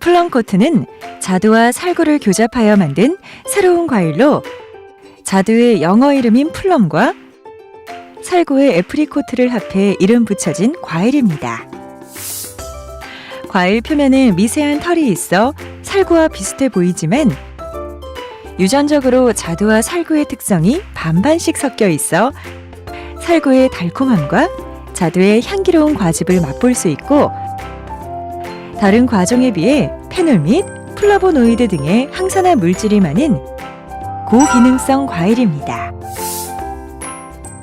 플럼코트는 자두와 살구를 교잡하여 만든 새로운 과일로 자두의 영어 이름인 플럼과 살구의 애프리코트를 합해 이름 붙여진 과일입니다. 과일 표면에 미세한 털이 있어 살구와 비슷해 보이지만 유전적으로 자두와 살구의 특성이 반반씩 섞여 있어 살구의 달콤함과 자두의 향기로운 과즙을 맛볼 수 있고 다른 과종에 비해 페놀 및 플라보노이드 등의 항산화 물질이 많은 고기능성 과일입니다.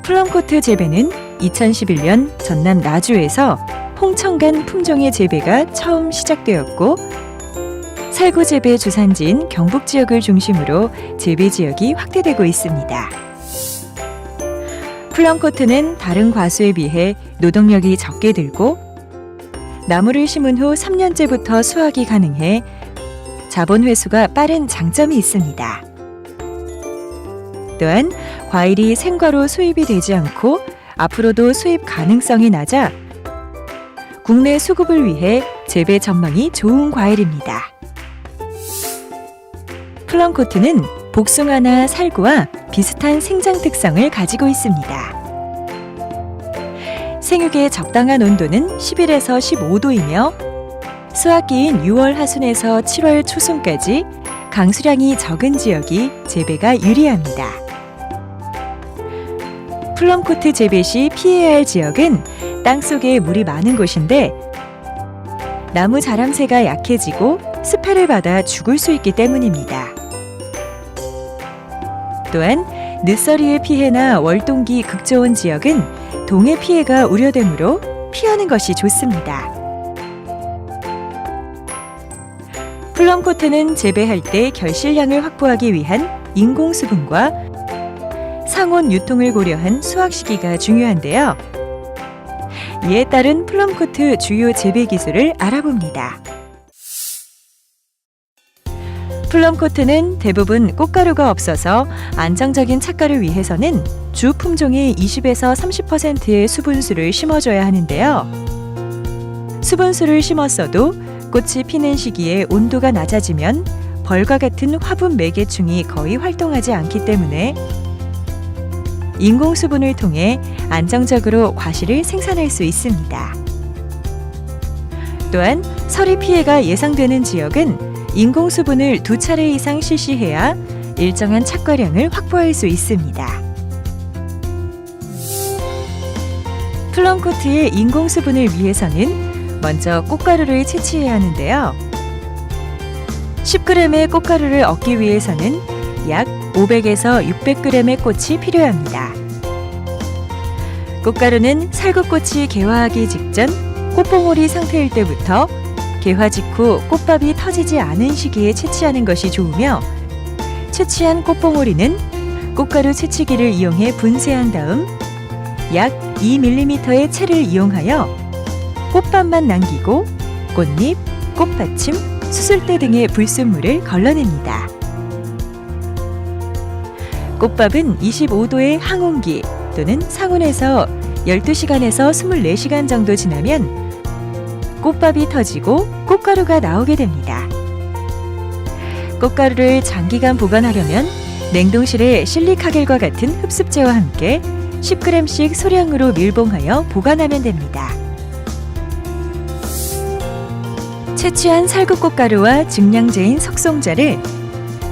플럼코트 재배는 2011년 전남 나주에서 홍청간 품종의 재배가 처음 시작되었고 살구 재배 주산지인 경북 지역을 중심으로 재배 지역이 확대되고 있습니다. 플럼코트는 다른 과수에 비해 노동력이 적게 들고 나무를 심은 후 3년째부터 수확이 가능해 자본 회수가 빠른 장점이 있습니다. 또한 과일이 생과로 수입이 되지 않고 앞으로도 수입 가능성이 낮아 국내 수급을 위해 재배 전망이 좋은 과일입니다. 플럼코트는 복숭아나 살구와 비슷한 생장 특성을 가지고 있습니다. 생육의 적당한 온도는 11에서 15도이며 수확기인 6월 하순에서 7월 초순까지 강수량이 적은 지역이 재배가 유리합니다. 플럼코트 재배 시 피해야 할 지역은 땅속에 물이 많은 곳인데 나무 자람새가 약해지고 습해를 받아 죽을 수 있기 때문입니다. 또한 늦서리의 피해나 월동기 극저온 지역은 동해 피해가 우려되므로 피하는 것이 좋습니다. 플럼코트는 재배할 때 결실량을 확보하기 위한 인공수분과 상온 유통을 고려한 수확 시기가 중요한데요. 이에 따른 플럼코트 주요 재배 기술을 알아봅니다. 플럼코트는 대부분 꽃가루가 없어서 안정적인 착과를 위해서는 주 품종의 20에서 30%의 수분수를 심어줘야 하는데요. 수분수를 심었어도 꽃이 피는 시기에 온도가 낮아지면 벌과 같은 화분 매개충이 거의 활동하지 않기 때문에 인공수분을 통해 안정적으로 과실을 생산할 수 있습니다. 또한 서리 피해가 예상되는 지역은 인공수분을 2차례 이상 실시해야 일정한 착과량을 확보할 수 있습니다. 플럼코트의 인공수분을 위해서는 먼저 꽃가루를 채취해야 하는데요. 10g의 꽃가루를 얻기 위해서는 약 500에서 600g의 꽃이 필요합니다. 꽃가루는 살구꽃이 개화하기 직전 꽃봉오리 상태일 때부터 개화 직후 꽃밥이 터지지 않은 시기에 채취하는 것이 좋으며 채취한 꽃봉오리는 꽃가루 채취기를 이용해 분쇄한 다음 약 2mm의 채를 이용하여 꽃밥만 남기고 꽃잎, 꽃받침, 수술대 등의 불순물을 걸러냅니다. 꽃밥은 25도의 항온기 또는 상온에서 12시간에서 24시간 정도 지나면 꽃밥이 터지고 꽃가루가 나오게 됩니다. 꽃가루를 장기간 보관하려면 냉동실에 실리카겔과 같은 흡습제와 함께 10g씩 소량으로 밀봉하여 보관하면 됩니다. 채취한 살구꽃가루와 증량제인 석송자를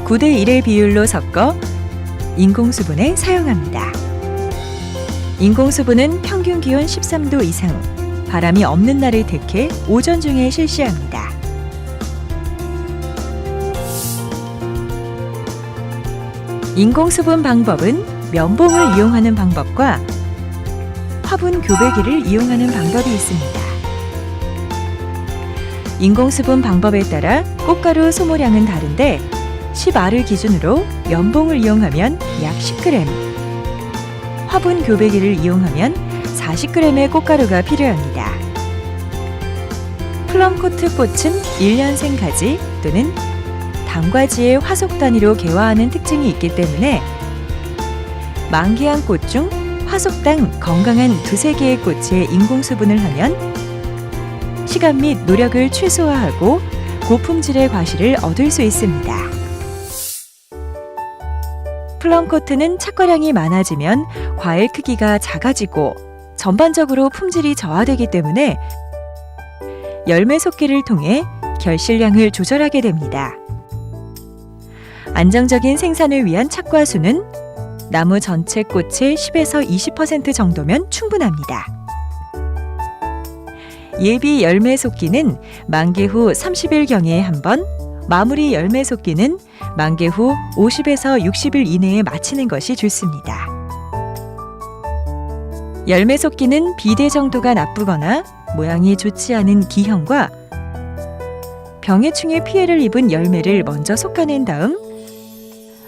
9대1의 비율로 섞어 인공수분에 사용합니다. 인공수분은 평균 기온 13도 이상, 바람이 없는 날을 택해 오전 중에 실시합니다. 인공수분 방법은 면봉을 이용하는 방법과 화분 교배기를 이용하는 방법이 있습니다. 인공수분 방법에 따라 꽃가루 소모량은 다른데 10R을 기준으로 면봉을 이용하면 약 10g, 화분 교배기를 이용하면 40g의 꽃가루가 필요합니다. 플럼코트 꽃은 1년생 가지 또는 단과지의 화속 단위로 개화하는 특징이 있기 때문에 만개한 꽃 중 화속당 건강한 2~3개의 꽃에 인공수분을 하면 시간 및 노력을 최소화하고 고품질의 과실을 얻을 수 있습니다. 플럼코트는 착과량이 많아지면 과일 크기가 작아지고 전반적으로 품질이 저하되기 때문에 열매 속기를 통해 결실량을 조절하게 됩니다. 안정적인 생산을 위한 착과 수는 나무 전체 꽃의 10에서 20% 정도면 충분합니다. 예비 열매 속기는 만개 후 30일경에 한 번, 마무리 열매 속기는 만개 후 50에서 60일 이내에 마치는 것이 좋습니다. 열매 속기는 비대 정도가 나쁘거나 모양이 좋지 않은 기형과 병해충에 피해를 입은 열매를 먼저 솎아낸 다음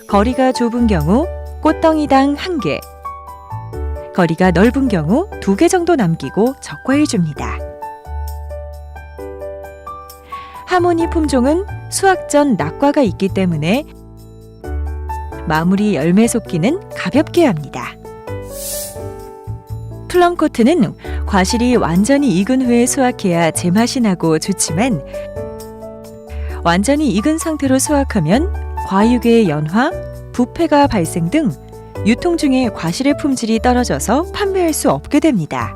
거리가 좁은 경우 꽃덩이당 1개, 거리가 넓은 경우 2개 정도 남기고 적과해 줍니다. 하모니 품종은 수확 전 낙과가 있기 때문에 마무리 열매 속기는 가볍게 합니다. 플럼코트는 과실이 완전히 익은 후에 수확해야 제맛이 나고 좋지만 완전히 익은 상태로 수확하면 과육의 연화, 부패가 발생 등 유통 중에 과실의 품질이 떨어져서 판매할 수 없게 됩니다.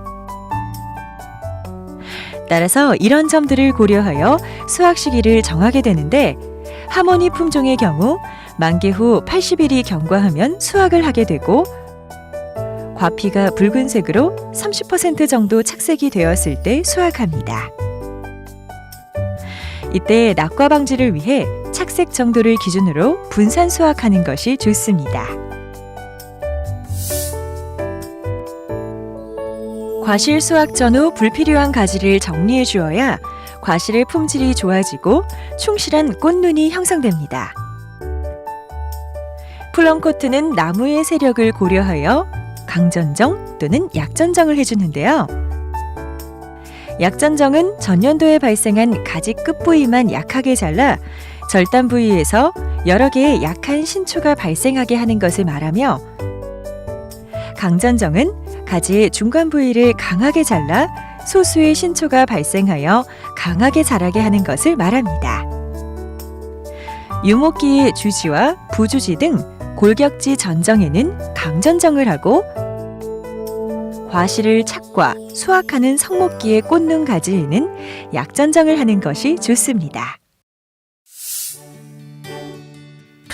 따라서 이런 점들을 고려하여 수확 시기를 정하게 되는데 하모니 품종의 경우 만개 후 80일이 경과하면 수확을 하게 되고 과피가 붉은색으로 30% 정도 착색이 되었을 때 수확합니다. 이때 낙과 방지를 위해 착색 정도를 기준으로 분산 수확하는 것이 좋습니다. 과실 수확 전후 불필요한 가지를 정리해 주어야 과실의 품질이 좋아지고 충실한 꽃눈이 형성됩니다. 플럼코트는 나무의 세력을 고려하여 강전정 또는 약전정을 해주는데요. 약전정은 전년도에 발생한 가지 끝부위만 약하게 잘라 절단 부위에서 여러 개의 약한 신초가 발생하게 하는 것을 말하며 강전정은 가지의 중간 부위를 강하게 잘라 소수의 신초가 발생하여 강하게 자라게 하는 것을 말합니다. 유목기의 주지와 부주지 등 골격지 전정에는 강전정을 하고 과실을 착과 수확하는 성목기의 꽃눈 가지에는 약전정을 하는 것이 좋습니다.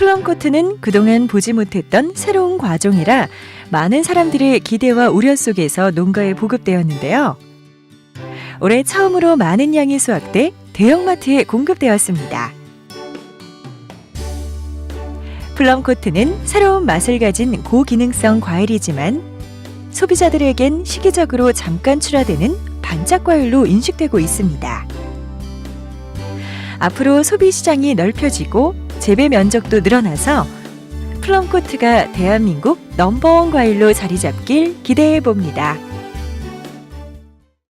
플럼코트는 그동안 보지 못했던 새로운 과종이라 많은 사람들의 기대와 우려 속에서 농가에 보급되었는데요. 올해 처음으로 많은 양이 수확돼 대형마트에 공급되었습니다. 플럼코트는 새로운 맛을 가진 고기능성 과일이지만 소비자들에겐 시기적으로 잠깐 출하되는 반짝 과일로 인식되고 있습니다. 앞으로 소비 시장이 넓혀지고 재배 면적도 늘어나서 플럼코트가 대한민국 넘버원 과일로 자리 잡길 기대해 봅니다.